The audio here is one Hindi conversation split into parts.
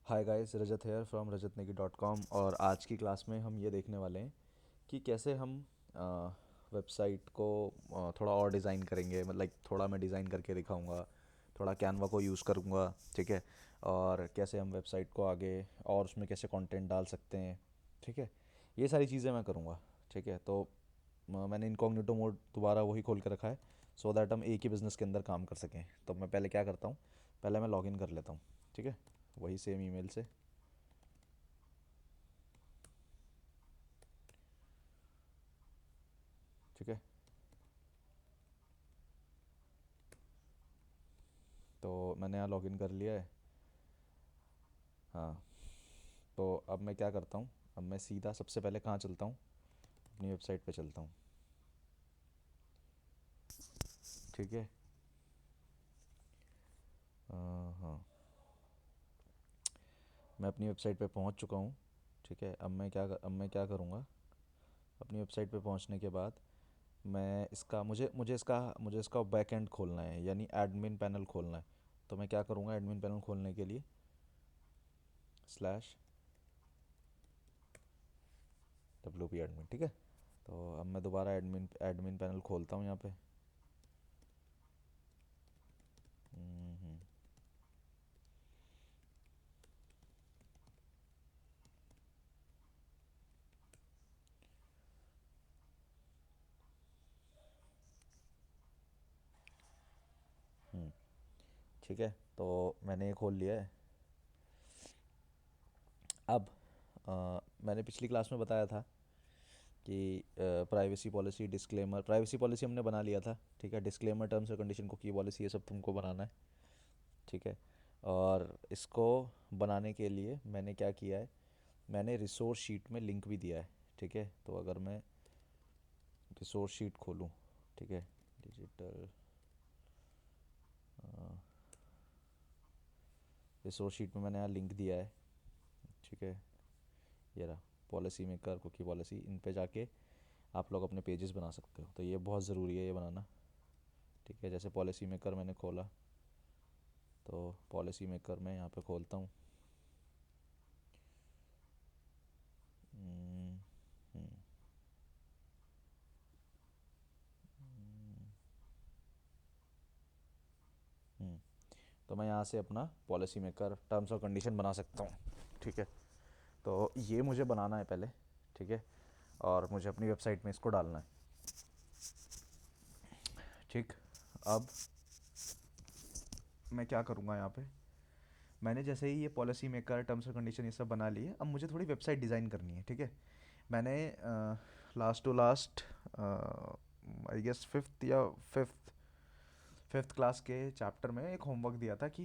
Hi guys, Rajat here from rajatnegi.com। और आज की क्लास में हम ये देखने वाले हैं कि कैसे हम वेबसाइट को थोड़ा और डिज़ाइन करेंगे। मतलब लाइक थोड़ा मैं डिज़ाइन करके दिखाऊंगा, थोड़ा कैनवा को यूज़ करूंगा। ठीक है। और कैसे हम वेबसाइट को आगे और उसमें कैसे कंटेंट डाल सकते हैं। ठीक है। ये सारी चीज़ें मैं करूँगा। ठीक है। तो मैंने इनकॉग्निटो मोड दोबारा वही खोल के रखा है सो दैट हम एक ही बिज़नेस के अंदर काम कर सकें। तो मैं पहले क्या करता हूँ, पहले मैं लॉगिन कर लेता हूँ। ठीक है। वही सेम ईमेल से। ठीक है। तो मैंने यहाँ लॉगिन कर लिया है। हाँ। तो अब मैं क्या करता हूँ, अब मैं सीधा सबसे पहले कहाँ चलता हूँ, अपनी वेबसाइट पे चलता हूँ। ठीक है। हाँ, मैं अपनी वेबसाइट पे पहुँच चुका हूँ। ठीक है। अब मैं क्या करूँगा, अपनी वेबसाइट पे पहुँचने के बाद मैं इसका मुझे इसका बैक एंड खोलना है, यानी एडमिन पैनल खोलना है। तो मैं क्या करूँगा, एडमिन पैनल खोलने के लिए /wp एडमिन। ठीक है। तो अब मैं दोबारा एडमिन एडमिन पैनल खोलता हूँ यहाँ पे। हम्म। हम्म। ठीक है। तो मैंने ये खोल लिया है। अब मैंने पिछली क्लास में बताया था कि privacy policy, disclaimer, privacy policy हमने बना लिया था। ठीक है। डिस्क्लेमर, टर्म्स और कंडीशन, कुकी पॉलिसी, ये सब तुमको बनाना है। ठीक है। और इसको बनाने के लिए मैंने क्या किया है, मैंने रिसोर्स शीट में लिंक भी दिया है। ठीक है। तो अगर मैं रिसोर्स शीट खोलूँ, ठीक है, डिजिटल रिसोर्स शीट में मैंने यहाँ लिंक दिया है। ठीक है। ये रहा, पॉलिसी मेकर, कुकी पॉलिसी। इन पे जाके आप लोग अपने पेजेस बना सकते हो। तो ये बहुत ज़रूरी है ये बनाना। ठीक है। जैसे पॉलिसी मेकर मैंने खोला, तो पॉलिसी मेकर मैं यहाँ पे खोलता हूँ। हम्म। हम्म। हम्म। तो मैं यहाँ से अपना पॉलिसी मेकर टर्म्स और कंडीशन बना सकता हूँ। ठीक है। तो ये मुझे बनाना है पहले। ठीक है। और मुझे अपनी वेबसाइट में इसको डालना है। ठीक। अब मैं क्या करूँगा यहाँ पे, मैंने जैसे ही ये पॉलिसी मेकर, टर्म्स और कंडीशन ये सब बना लिए, अब मुझे थोड़ी वेबसाइट डिज़ाइन करनी है। ठीक है। मैंने last two last I guess fifth fifth class के चैप्टर में एक होमवर्क दिया था कि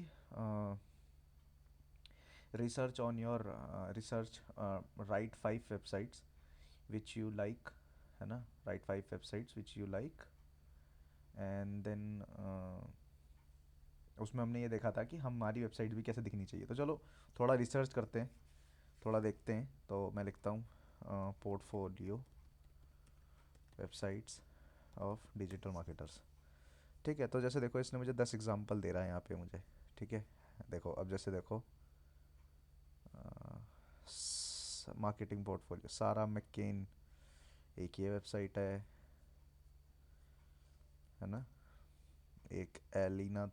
research on your research, write 5 websites which you like, है ना, write 5 websites which you like. And then उसमें हमने ये देखा था कि हमारी वेबसाइट भी कैसे दिखनी चाहिए। तो चलो थोड़ा रिसर्च करते हैं, थोड़ा देखते हैं। तो मैं लिखता हूँ portfolio websites of digital marketers. ठीक है। तो जैसे देखो, इसने मुझे 10 एग्जांपल दे रहा है यहाँ पे मुझे। ठीक है। देखो, अब जैसे देखो, मार्केटिंग पोर्टफोलियो, सारा मैकेन, एक ये वेबसाइट है ना, एक एलाइना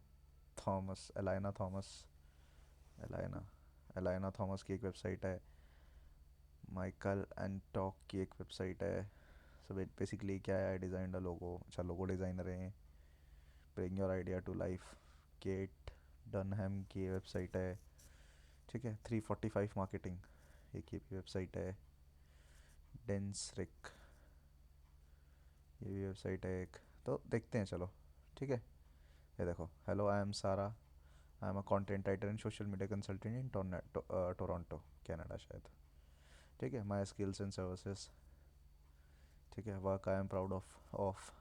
एलाइना थॉमस की एक वेबसाइट है। माइकल एंड टॉक की एक वेबसाइट है। सो बेसिकली क्या है, डिज़ाइन द लोगो, अच्छा लोगो डिज़ाइनर हैं। Bring your idea to life, Kate Dunham की वेबसाइट है। ठीक है। 345 मार्केटिंग, एक ये भी वेबसाइट है। डेंस रिक, ये भी वेबसाइट है एक। तो देखते हैं चलो। ठीक है। ये देखो, हेलो आई एम सारा, आई am a content writer and social media consultant in Toronto, Canada शायद। ठीक है। My skills and services. ठीक है। Work I am proud of.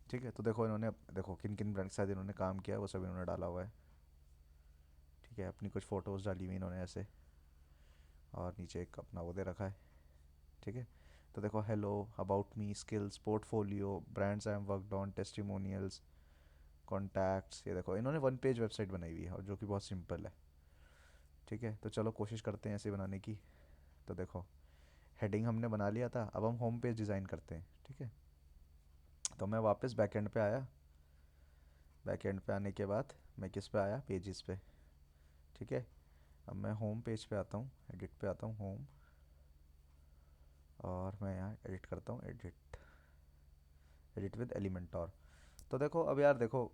ठीक है। तो देखो इन्होंने, देखो किन किन ब्रांड के साथ इन्होंने काम किया है वो सब इन्होंने डाला हुआ है। ठीक है। अपनी कुछ फ़ोटोज़ डाली हुई इन्होंने ऐसे, और नीचे एक अपना वो दे रखा है। ठीक है। तो देखो, hello, about me, skills, portfolio, brands I am worked on, testimonials, contacts. ये देखो इन्होंने 1 पेज वेबसाइट बनाई हुई है, और जो कि बहुत सिंपल है। ठीक है, तो चलो कोशिश करते हैं ऐसे बनाने की। तो देखो, हेडिंग हमने बना लिया था, अब हम होम पेज डिज़ाइन करते हैं। ठीक है, तो मैं वापस बैकएंड पे आया। बैकएंड पे आने के बाद मैं किस पे आया, पेजेस पे। ठीक है, अब मैं होम पेज पे आता हूँ, एडिट पे आता हूँ, होम, और मैं यहाँ एडिट करता हूँ, एडिट, एडिट विद एलिमेंटोर। तो देखो अब यार देखो,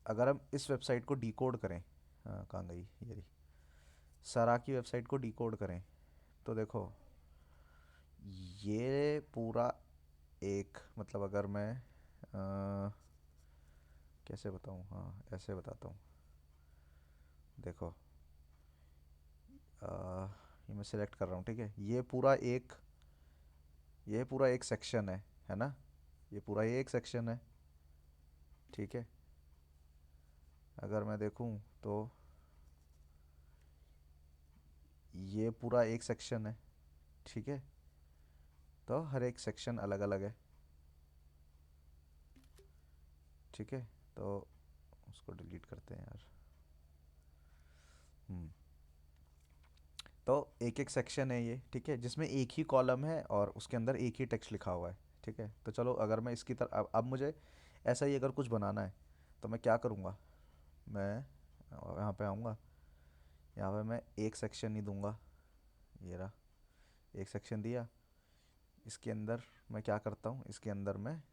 अगर हम इस वेबसाइट को डिकोड करें, हाँ कहाँ गई ये रही, सरा की वेबसाइट को डिकोड करें, तो देखो ये पूरा एक, मतलब अगर मैं कैसे बताऊँ, हाँ ऐसे बताता हूँ। देखो ये मैं सिलेक्ट कर रहा हूँ। ठीक है, ये पूरा एक सेक्शन है ना, ये पूरा ये एक सेक्शन है। ठीक है, अगर मैं देखूँ तो ये पूरा एक सेक्शन है। ठीक है, तो हर एक सेक्शन अलग अलग है। ठीक है, तो उसको डिलीट करते हैं यार। हम्म, तो एक एक सेक्शन है ये। ठीक है, जिसमें एक ही कॉलम है और उसके अंदर एक ही टेक्स्ट लिखा हुआ है। ठीक है, तो चलो अगर मैं इसकी तरह अब मुझे ऐसा ही अगर कुछ बनाना है, तो मैं क्या करूँगा, मैं यहाँ पे आऊँगा, यहाँ पे मैं एक सेक्शन ही दूंगा, ये रहा, एक सेक्शन दिया। इसके अंदर मैं क्या करता हूँ, इसके अंदर मैं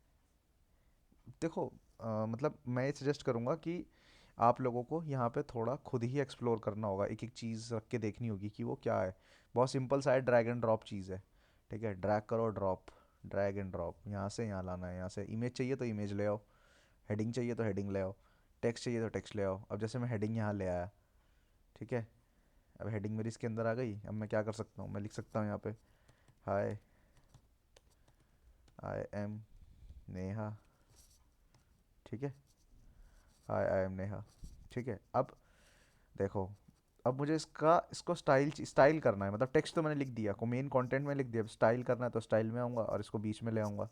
देखो मतलब मैं ये सजेस्ट करूँगा कि आप लोगों को यहाँ पे थोड़ा खुद ही एक्सप्लोर करना होगा, एक एक चीज़ रख के देखनी होगी कि वो क्या है। बहुत सिंपल सा है, ड्रैग एंड ड्रॉप चीज़ है। ठीक है, ड्रैग करो, ड्रॉप, ड्रैग एंड ड्रॉप, यहाँ से यहाँ लाना है, यहाँ से इमेज चाहिए तो इमेज ले आओ, हेडिंग चाहिए तो हेडिंग ले आओ, टेक्स्ट चाहिए तो टेक्स्ट ले आओ। अब जैसे मैं हेडिंग यहाँ ले आया। ठीक है, अब हेडिंग मेरी इसके अंदर आ गई। अब मैं क्या कर सकता हूँ, मैं लिख सकता हूँ यहाँ पे, हाय आई एम नेहा। ठीक है, हाय आई एम नेहा। ठीक है, अब देखो, अब मुझे इसको स्टाइल करना है, मतलब टेक्स्ट तो मैंने लिख दिया, को मेन कंटेंट में लिख दिया, अब स्टाइल करना है तो स्टाइल में आऊँगा और इसको बीच में ले आऊँगा।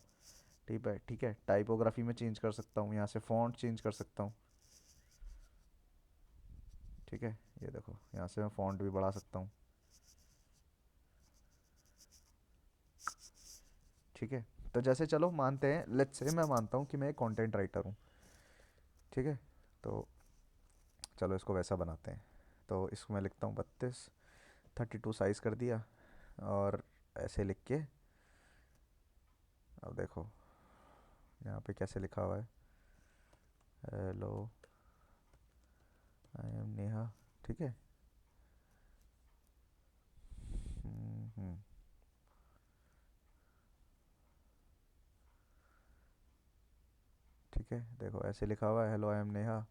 ठीक है, ठीक है, टाइपोग्राफी में चेंज कर सकता हूँ, यहाँ से फॉन्ट चेंज कर सकता हूँ। ठीक है, ये देखो यहाँ से मैं फॉन्ट भी बढ़ा सकता हूँ। ठीक है, तो जैसे चलो मानते हैं, लेट्स से मैं मानता हूँ कि मैं एक कंटेंट राइटर हूँ। ठीक है, तो चलो इसको वैसा बनाते हैं। तो इसको मैं लिखता हूँ 32 साइज़ कर दिया, और ऐसे लिख के, अब देखो यहाँ पे कैसे लिखा हुआ है, हेलो आई एम नेहा। ठीक है, हम्म, ठीक है, देखो ऐसे लिखा हुआ है, हेलो आई एम नेहा।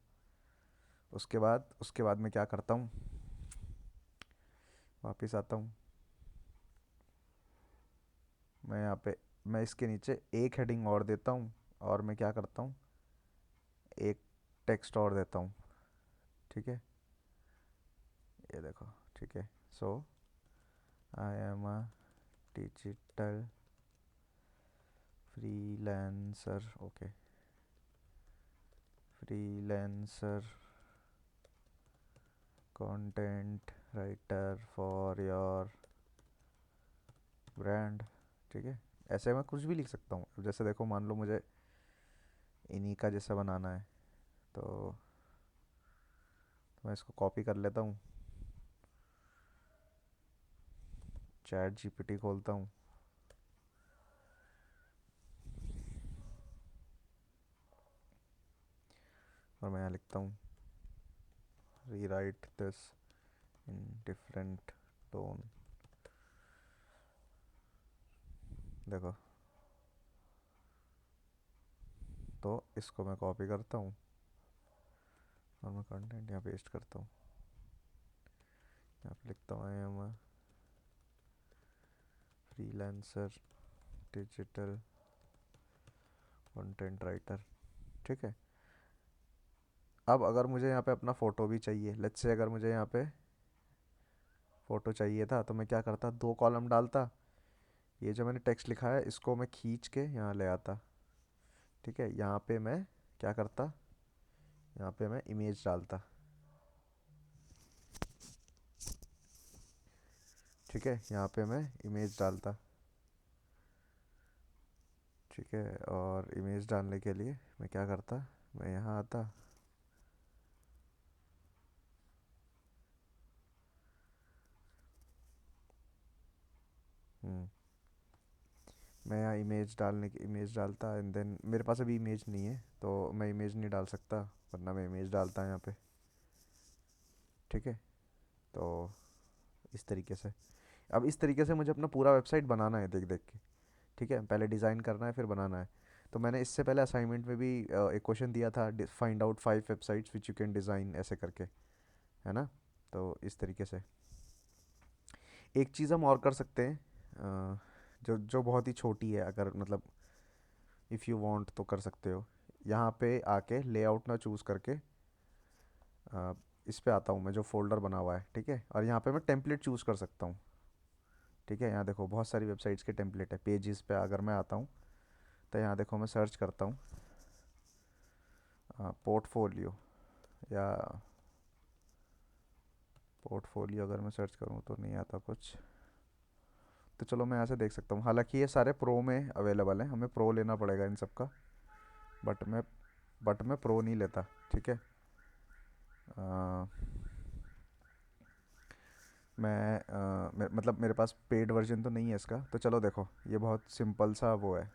उसके बाद मैं क्या करता हूँ, वापस आता हूँ, मैं यहाँ पे, मैं इसके नीचे एक हेडिंग और देता हूँ, और मैं क्या करता हूँ, एक टेक्स्ट और देता हूँ। ठीक है, ये देखो। ठीक है, so I am a digital freelancer, okay, freelancer content writer for your brand. ठीक है, ऐसे मैं कुछ भी लिख सकता हूँ। अब जैसे देखो, मान लो मुझे इन्हीं का जैसा बनाना है, तो मैं इसको कॉपी कर लेता हूँ, चैट जीपीटी खोलता हूँ, और मैं यहाँ लिखता हूँ, rewrite this in different tone. देखो, तो इसको मैं कॉपी करता हूँ, और मैं कंटेंट यहाँ पेस्ट करता हूँ, यहाँ पे लिखता हूँ, आई am a freelancer digital content writer. ठीक है, अब अगर मुझे यहाँ पे अपना फ़ोटो भी चाहिए, लेट्स से अगर मुझे यहाँ पे फ़ोटो चाहिए था, तो मैं क्या करता, दो कॉलम डालता, ये जो मैंने टेक्स्ट लिखा है इसको मैं खींच के यहाँ ले आता। ठीक है, यहाँ पे मैं क्या करता, यहाँ पे मैं इमेज डालता। ठीक है, यहाँ पे मैं इमेज डालता। ठीक है, और इमेज डालने के लिए मैं क्या करता, मैं यहाँ आता। हम्म, मैं यहाँ इमेज डालता एंड देन मेरे पास अभी इमेज नहीं है तो मैं इमेज नहीं डाल सकता, वरना मैं इमेज डालता यहाँ पे। ठीक है, तो इस तरीके से, अब इस तरीके से मुझे अपना पूरा वेबसाइट बनाना है देख देख के। ठीक है, पहले डिज़ाइन करना है फिर बनाना है। तो मैंने इससे पहले असाइनमेंट में भी एक क्वेश्चन दिया था, find out 5 websites which you can design, ऐसे करके, है ना। तो इस तरीके से एक चीज़ हम और कर सकते हैं, जो जो बहुत ही छोटी है, अगर मतलब इफ़ यू वांट तो कर सकते हो। यहाँ पे आके लेआउट ना चूज़ करके इस पे आता हूँ मैं, जो फोल्डर बना हुआ है, ठीक है, और यहाँ पे मैं टेम्पलेट चूज़ कर सकता हूँ। ठीक है, यहाँ देखो बहुत सारी वेबसाइट्स के टेम्पलेट है। पेजेस पे अगर मैं आता हूँ तो यहाँ देखो मैं सर्च करता हूँ पोर्टफोलियो, या पोर्टफोलियो अगर मैं सर्च करूँ तो नहीं आता कुछ। तो चलो मैं यहाँ से देख सकता हूँ, हालांकि ये सारे प्रो में अवेलेबल हैं, हमें प्रो लेना पड़ेगा इन सब का। बट मैं बट मैं प्रो नहीं लेता। ठीक है, अ, मतलब मेरे पास पेड वर्जन तो नहीं है इसका। तो चलो देखो, ये बहुत सिंपल सा वो है।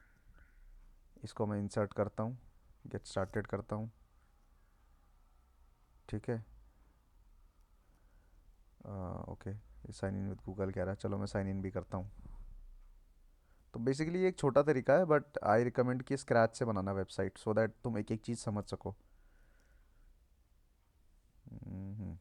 इसको मैं इंसर्ट करता हूँ, गेट स्टार्टेड करता हूँ। ठीक है, ओके, ये साइन इन विद गूगल कह रहा है, चलो मैं साइन इन भी करता हूँ। तो बेसिकली ये एक छोटा तरीका है, बट आई रिकमेंड कि स्क्रैच से बनाना वेबसाइट, सो दैट तुम एक एक चीज़ समझ सको। हम्म।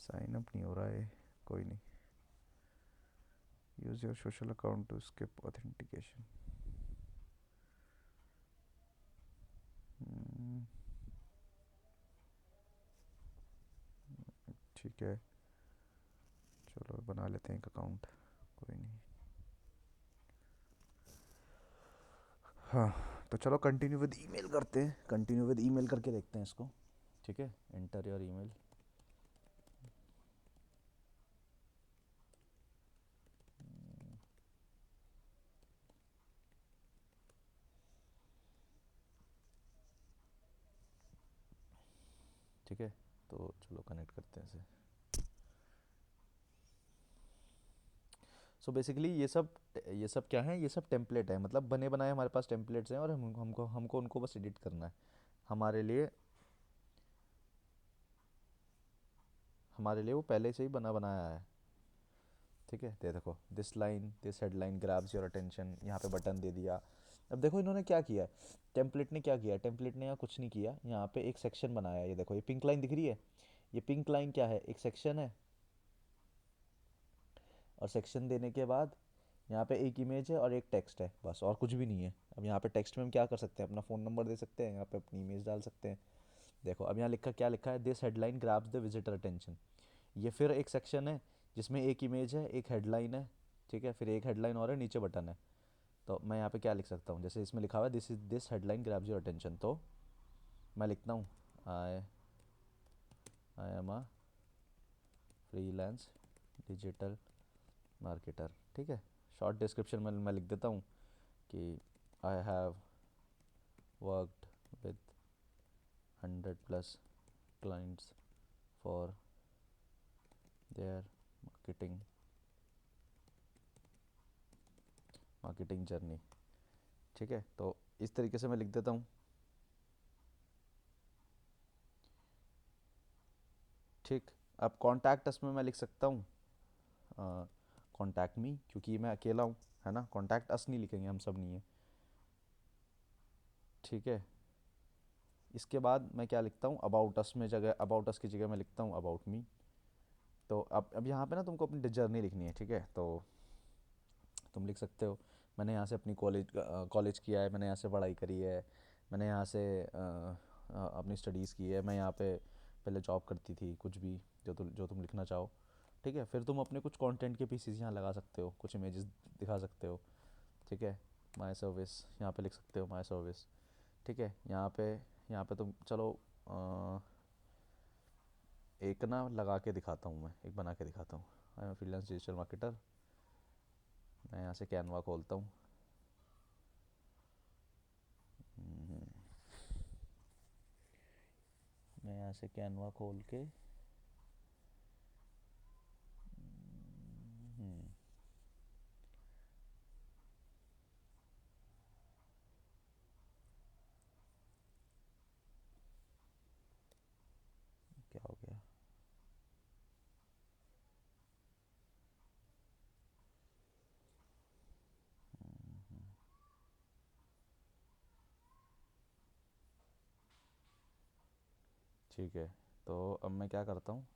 साइन अप नहीं हो रहा है, कोई नहीं। Use your social account to skip authentication. ठीक है, चलो बना लेते हैं एक अकाउंट, कोई नहीं। हाँ, तो चलो कंटिन्यू विद ईमेल करते हैं, कंटिन्यू विद ईमेल करके देखते हैं इसको। ठीक है, एंटर योर ईमेल। ठीक है, तो चलो कनेक्ट करते हैं इसे। सो बेसिकली ये सब क्या है, ये सब टेम्पलेट है, मतलब बने बनाए हमारे पास टेम्पलेट्स हैं, और हमको हमको उनको बस एडिट करना है। हमारे लिए हमारे लिए वो पहले से ही बना बनाया है। ठीक है, ये देखो, this headline grabs your attention, यहाँ पे बटन दे दिया। अब देखो इन्होंने क्या किया है, टेम्पलेट ने क्या किया है, टेम्पलेट ने यहाँ कुछ नहीं किया, यहाँ पे एक सेक्शन बनाया है। ये देखो, ये पिंक लाइन दिख रही है, ये पिंक लाइन क्या है, एक सेक्शन है। और सेक्शन देने के बाद यहाँ पे एक इमेज है और एक टेक्स्ट है, बस, और कुछ भी नहीं है। अब यहाँ पे टेक्स्ट में हम क्या कर सकते हैं, अपना फ़ोन नंबर दे सकते हैं, यहाँ पे अपनी इमेज डाल सकते हैं। देखो अब यहाँ लिखा, क्या लिखा है, this headline grabs the visitor attention. ये फिर एक सेक्शन है जिसमें एक इमेज है, एक हेडलाइन है। ठीक है, फिर एक हेडलाइन और है, नीचे बटन है। तो मैं यहाँ पे क्या लिख सकता हूँ, जैसे इसमें लिखा हुआ है this headline grabs your attention, तो मैं लिखता हूँ, I I am a freelance digital marketer. ठीक है, शॉर्ट डिस्क्रिप्शन में मैं लिख देता हूँ कि I have worked with 100+ clients for their marketing marketing journey. ठीक है, तो इस तरीके से मैं लिख देता हूँ। ठीक, अब कॉन्टैक्ट अस में मैं लिख सकता हूँ कॉन्टैक्ट मी, क्योंकि मैं अकेला हूँ, है ना, कॉन्टैक्ट अस नहीं लिखेंगे, हम सब नहीं है। ठीक है, इसके बाद मैं क्या लिखता हूँ, अबाउट अस में, जगह अबाउट अस की जगह मैं लिखता हूँ अबाउट मी। तो अब यहाँ पे ना तुमको अपनी जर्नी लिखनी है। ठीक है, तो तुम लिख सकते हो, मैंने यहाँ से अपनी कॉलेज किया है, मैंने यहाँ से पढ़ाई करी है, मैंने यहाँ से अपनी स्टडीज़ की है, मैं यहाँ पे पहले जॉब करती थी, कुछ भी जो तुम लिखना चाहो। ठीक है, फिर तुम अपने कुछ कंटेंट के पीसीस यहाँ लगा सकते हो, कुछ इमेजेस दिखा सकते हो। ठीक है, माई सर्विस यहाँ पे लिख सकते हो, माई सर्विस। ठीक है, यहाँ पे तुम चलो अ, एक ना लगा के दिखाता हूँ, मैं एक बना के दिखाता हूँ। I am freelance digital marketer. मैं यहाँ से कैनवा खोलता हूँ। हम्म, मैं यहाँ से कैनवा खोल के हम्म, क्या हो गया? ठीक है, तो अब मैं क्या करता हूँ,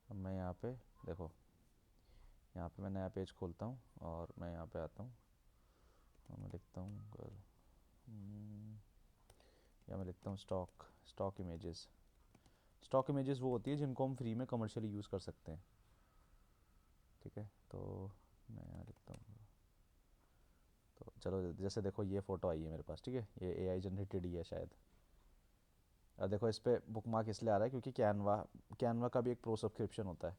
अब मैं यहाँ पे देखो, यहाँ पे मैं नया पेज खोलता हूँ और मैं यहाँ पे आता हूँ और मैं लिखता हूँ या मैं लिखता हूँ स्टॉक इमेजेस। स्टॉक इमेजेस वो होती है जिनको हम फ्री में कमर्शियली यूज़ कर सकते हैं। ठीक है, तो मैं यहाँ लिखता हूँ। तो चलो, जैसे देखो ये फ़ोटो आई है मेरे पास। ठीक है, ये एआई जनरेटेड ही है शायद। अब देखो इस पर बुक मार्क इसलिए आ रहा है क्योंकि कैनवा का भी एक प्रो सब्सक्रिप्शन होता है,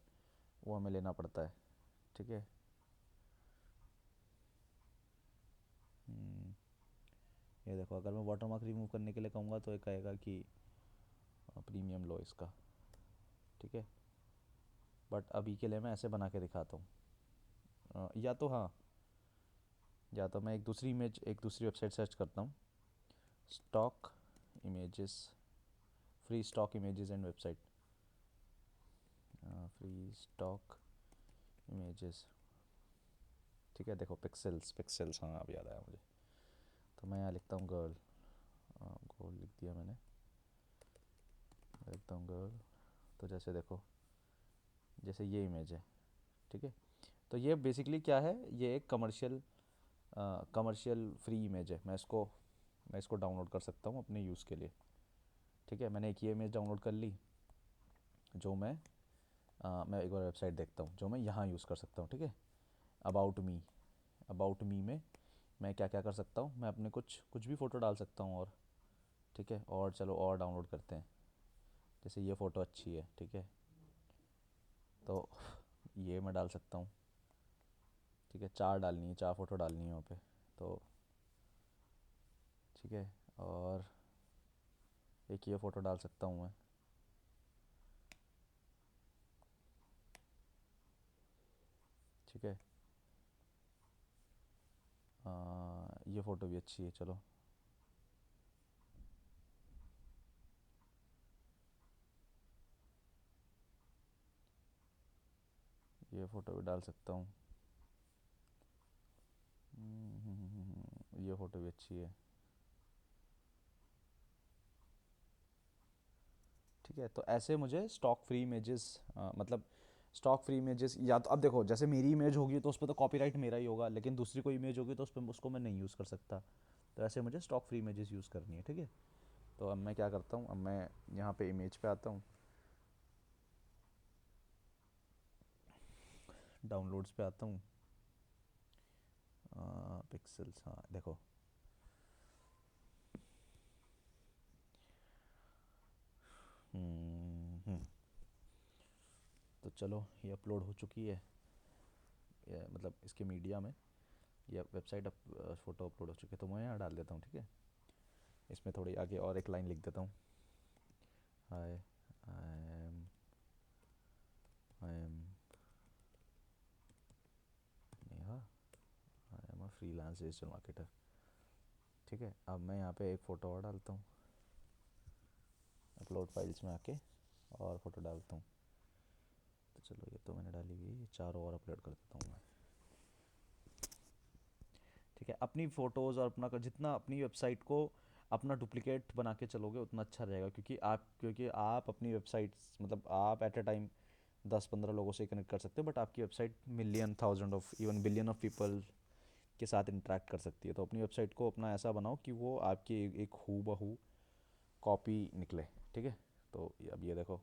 वो हमें लेना पड़ता है। ठीक है। हम्म, ये देखो, अगर मैं वाटर मार्क रिमूव करने के लिए कहूँगा तो ये कहेगा कि प्रीमियम लो इसका। ठीक है, बट अभी के लिए मैं ऐसे बना के दिखाता हूँ। या तो हाँ, या तो मैं एक दूसरी वेबसाइट सर्च करता हूँ, stock images, free stock images and website, free stock images. ठीक है, देखो पिक्सेल्स पिक्सेल्स, हाँ अब याद आया मुझे। तो मैं यहाँ लिखता हूँ गर्ल, गोल लिख दिया मैंने, लिखता हूँ गर्ल। तो जैसे देखो, जैसे ये इमेज है। ठीक है, तो ये बेसिकली क्या है, ये एक कमर्शियल फ्री इमेज है। मैं इसको डाउनलोड कर सकता हूँ अपने यूज़ के लिए। ठीक है, मैंने एक ये इमेज डाउनलोड कर ली, जो मैं एक बार वेबसाइट देखता हूँ जो मैं यहाँ यूज़ कर सकता हूँ। ठीक है, अबाउट मी में मैं क्या क्या कर सकता हूँ, मैं अपने कुछ कुछ भी फ़ोटो डाल सकता हूँ। और ठीक है, और चलो और डाउनलोड करते हैं। जैसे ये फ़ोटो अच्छी है, ठीक है, तो ये मैं डाल सकता हूँ। ठीक है, चार डालनी है, चार फ़ोटो डालनी है वहाँ पे। तो ठीक है, और एक ये फ़ोटो डाल सकता हूँ मैं। ठीक है, ये फ़ोटो भी अच्छी है, चलो। ये फ़ोटो भी डाल सकता हूँ। ये फ़ोटो भी अच्छी है। ठीक है, तो ऐसे मुझे स्टॉक फ्री इमेजेस, मतलब स्टॉक फ्री इमेजेस, या तो अब देखो जैसे मेरी इमेज होगी तो उस पर तो कॉपीराइट मेरा ही होगा, लेकिन दूसरी कोई इमेज होगी तो उस पर उसको मैं नहीं यूज़ कर सकता। तो ऐसे मुझे स्टॉक फ्री इमेजेस यूज़ करनी है। ठीक है, तो अब मैं क्या करता हूँ, अब मैं यहाँ पे इमेज पे आता हूँ, डाउनलोड्स पे आता हूँ, पिक्सल्स, हाँ देखो। हम्म, तो चलो ये अपलोड हो चुकी है, ये मतलब इसके मीडिया में, या वेबसाइट फ़ोटो अपलोड हो चुकी है, तो मैं यहाँ डाल देता हूँ। ठीक है, इसमें थोड़ी आगे और एक लाइन लिख देता हूँ। Hi, I am I am Neha, I am a freelance digital marketer. ठीक है, अब मैं यहाँ पे एक फ़ोटो और डालता हूँ, अपलोड फाइल्स में आके और फ़ोटो डालता हूँ। तो चलो ये तो मैंने डाली हुई है, ये चारों और अपलोड कर देता हूँ मैं। ठीक है, अपनी फ़ोटोज़ और जितना अपनी वेबसाइट को अपना डुप्लिकेट बना के चलोगे उतना अच्छा रहेगा, क्योंकि आप अपनी वेबसाइट, मतलब आप एट अ टाइम 10-15 लोगों से कनेक्ट कर सकते हो, बट आपकी website million, thousand of, even billion of people के साथ इंटरेक्ट कर सकती है। तो अपनी वेबसाइट को अपना ऐसा बनाओ कि वो आपकी एक हूबहू कॉपी निकले। ठीक है, तो अब ये देखो,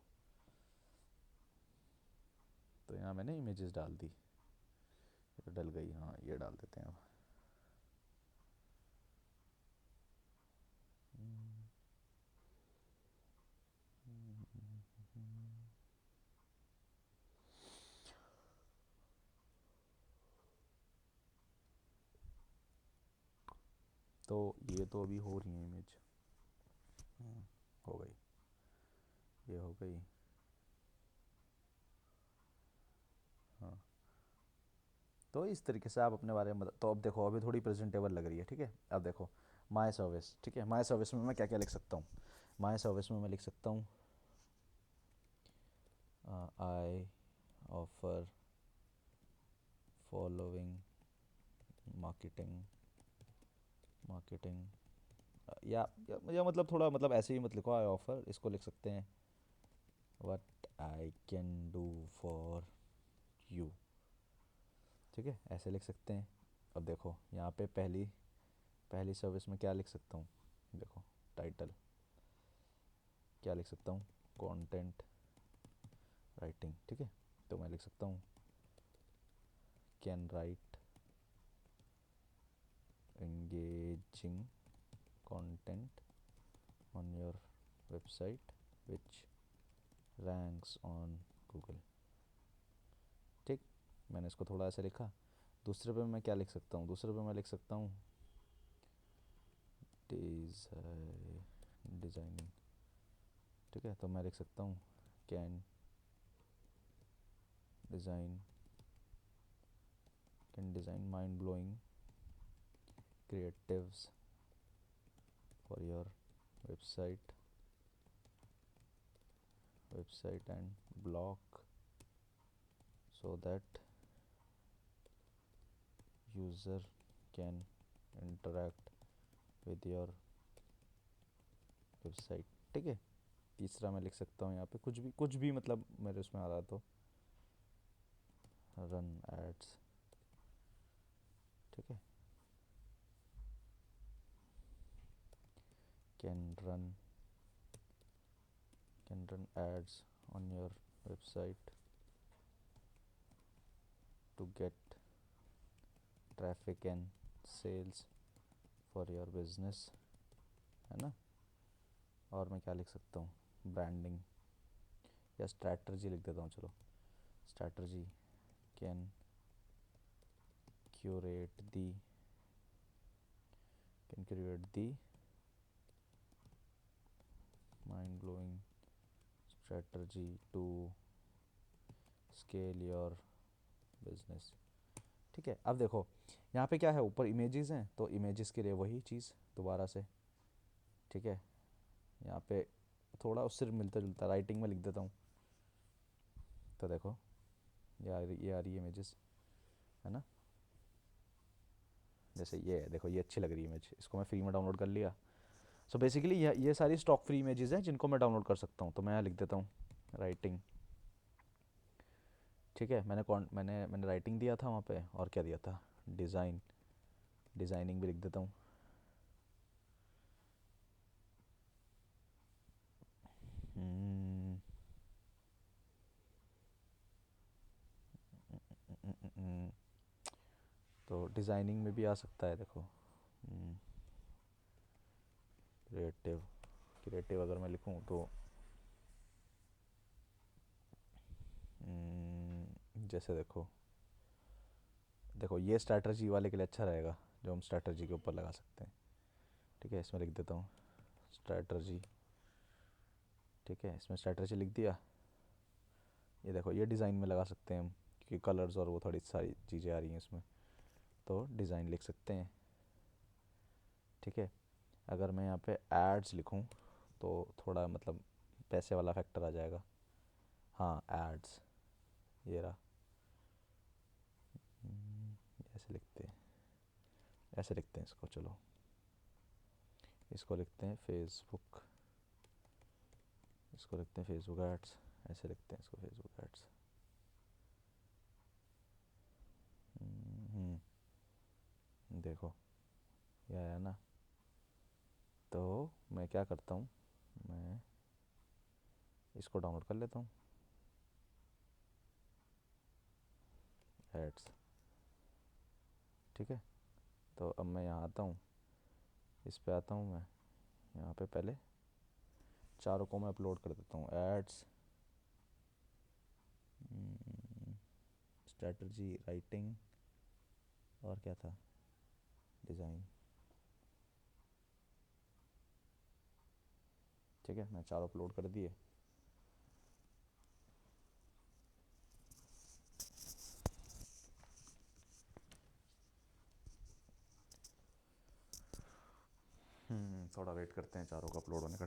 तो यहाँ मैंने इमेजेस डाल दी, ये तो डल गई। हाँ ये डाल देते हैं अब। तो ये तो अभी हो रही है इमेज, हो गई, ये हो गई। हाँ, तो इस तरीके से आप अपने बारे में तो अब देखो, अभी थोड़ी प्रेजेंटेबल लग रही है, ठीक है। अब देखो माय सर्विस, ठीक है, माय सर्विस में मैं क्या क्या लिख सकता हूँ। माय सर्विस में मैं लिख सकता हूँ I offer following marketing marketing या मतलब थोड़ा मतलब ऐसे ही मत लिखो आई ऑफर, इसको लिख सकते हैं what I can do for you, ठीक है, ऐसे लिख सकते हैं। अब देखो यहाँ पे पहली पहली सर्विस में क्या लिख सकता हूँ, देखो टाइटल क्या लिख सकता हूँ, कंटेंट राइटिंग, ठीक है। तो मैं लिख सकता हूँ can write engaging content on your website which ranks on Google, ठीक। मैंने इसको थोड़ा ऐसे लिखा। दूसरे पे मैं क्या लिख सकता हूँ, दूसरे पे मैं लिख सकता हूँ डिज़ाइनिंग, ठीक है। तो मैं लिख सकता हूँ can design mind blowing creatives for your website and blog so that user can interact with your website, ठीक है। तीसरा मैं लिख सकता हूँ यहाँ पे कुछ भी मतलब मेरे उसमें आ रहा तो रन एड्स, ठीक है, can run ads on your website to get traffic and sales for your business, है ना। और मैं क्या लिख सकता हूँ, ब्रांडिंग या स्ट्रैटर्जी लिख देता हूँ, चलो strategy can curate the mind blowing strategy to scale your business, ठीक है। अब देखो यहाँ पे क्या है, ऊपर इमेजेस हैं, तो इमेजेस के लिए वही चीज़ दोबारा से, ठीक है। यहाँ पे थोड़ा उससे मिलता जुलता राइटिंग में लिख देता हूँ। तो देखो ये आ रही है इमेजेस, है ना। जैसे ये है, देखो ये अच्छी लग रही है इमेज, इसको मैं फ्री में डाउनलोड कर लिया। सो बेसिकली ये सारी स्टॉक फ्री इमेजेस हैं जिनको मैं डाउनलोड कर सकता हूँ। तो मैं यहाँ लिख देता हूँ राइटिंग, ठीक है। मैंने राइटिंग दिया था वहाँ पे, और क्या दिया था, डिज़ाइनिंग भी लिख देता हूँ। हम्म, तो डिज़ाइनिंग में भी आ सकता है, देखो क्रिएटिव अगर मैं लिखूँ तो जैसे देखो ये स्ट्रैटर्जी वाले के लिए अच्छा रहेगा, जो हम स्ट्रैटर्जी के ऊपर लगा सकते हैं, ठीक है। इसमें लिख देता हूँ स्ट्रैटर्जी, ठीक है, इसमें स्ट्रैटर्जी लिख दिया। ये देखो ये डिज़ाइन में लगा सकते हैं हम, क्योंकि कलर्स और वो थोड़ी सारी चीज़ें आ रही हैं इसमें, तो डिज़ाइन लिख सकते हैं, ठीक है। अगर मैं यहाँ पे एड्स लिखूँ तो थोड़ा मतलब पैसे वाला फैक्टर आ जाएगा। हाँ एड्स, ये रहा। ऐसे लिखते हैं, ऐसे लिखते हैं इसको, चलो इसको लिखते हैं फेसबुक, इसको लिखते हैं फेसबुक एड्स, ऐसे लिखते हैं इसको फेसबुक एड्स। देखो ये आया ना। तो मैं क्या करता हूँ, मैं इसको डाउनलोड कर लेता हूँ, एड्स। ठीक है, तो अब मैं यहाँ आता हूँ, इस पे आता हूँ मैं, यहाँ पे पहले चारों को मैं अपलोड कर देता हूँ, एड्स, स्ट्रैटजी, राइटिंग, और क्या था, डिज़ाइन। ठीक है, मैं चारों अपलोड कर दिए। थोड़ा वेट करते हैं चारों का अपलोड होने का।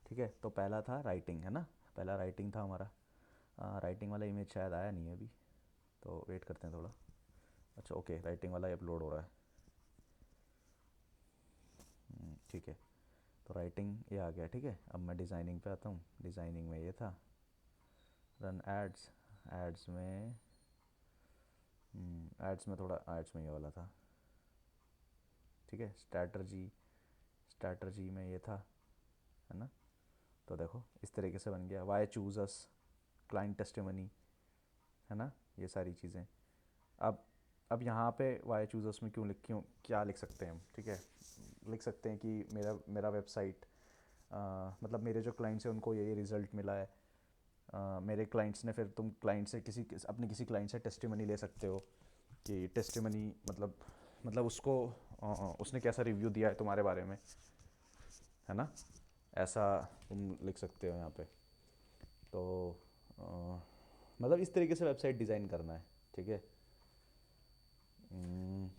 ठीक है, तो पहला था राइटिंग, है ना, पहला राइटिंग था हमारा। राइटिंग वाला इमेज शायद आया नहीं है अभी, तो वेट करते हैं थोड़ा। अच्छा ओके, राइटिंग वाला अपलोड हो रहा है। ठीक है, तो राइटिंग ये आ गया। ठीक है, अब मैं डिज़ाइनिंग पे आता हूँ। डिज़ाइनिंग में ये था, रन एड्स। एड्स में एड्स में थोड़ा, एड्स में ये वाला था। ठीक है, स्ट्रैटर्जी, स्ट्रैटर्जी में ये था, है ना। तो देखो इस तरीके से बन गया, वाई चूज़ अस, क्लाइंट टेस्टिमनी, है ना, ये सारी चीज़ें। अब यहाँ पे वाई चूज़ अस में क्यों क्या लिख सकते हैं हम। ठीक है, लिख सकते हैं कि मेरा मेरा वेबसाइट, मतलब मेरे जो क्लाइंट्स हैं उनको ये रिज़ल्ट मिला है। मेरे क्लाइंट्स ने, फिर तुम क्लाइंट से अपने किसी क्लाइंट से टेस्टिमनी ले सकते हो कि टेस्टिमनी मतलब उसको, उसने कैसा रिव्यू दिया है तुम्हारे बारे में, है ना, ऐसा तुम लिख सकते हो यहाँ पे। तो मतलब इस तरीके से वेबसाइट डिज़ाइन करना है। ठीक है, हम्म,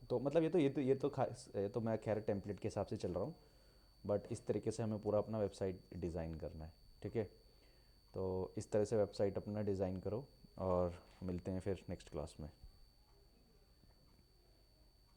तो मतलब ये तो मैं खैर टेम्पलेट के हिसाब से चल रहा हूँ, बट इस तरीके से हमें पूरा अपना वेबसाइट डिज़ाइन करना है। ठीक है, तो इस तरह से वेबसाइट अपना डिज़ाइन करो, और मिलते हैं फिर नेक्स्ट क्लास में।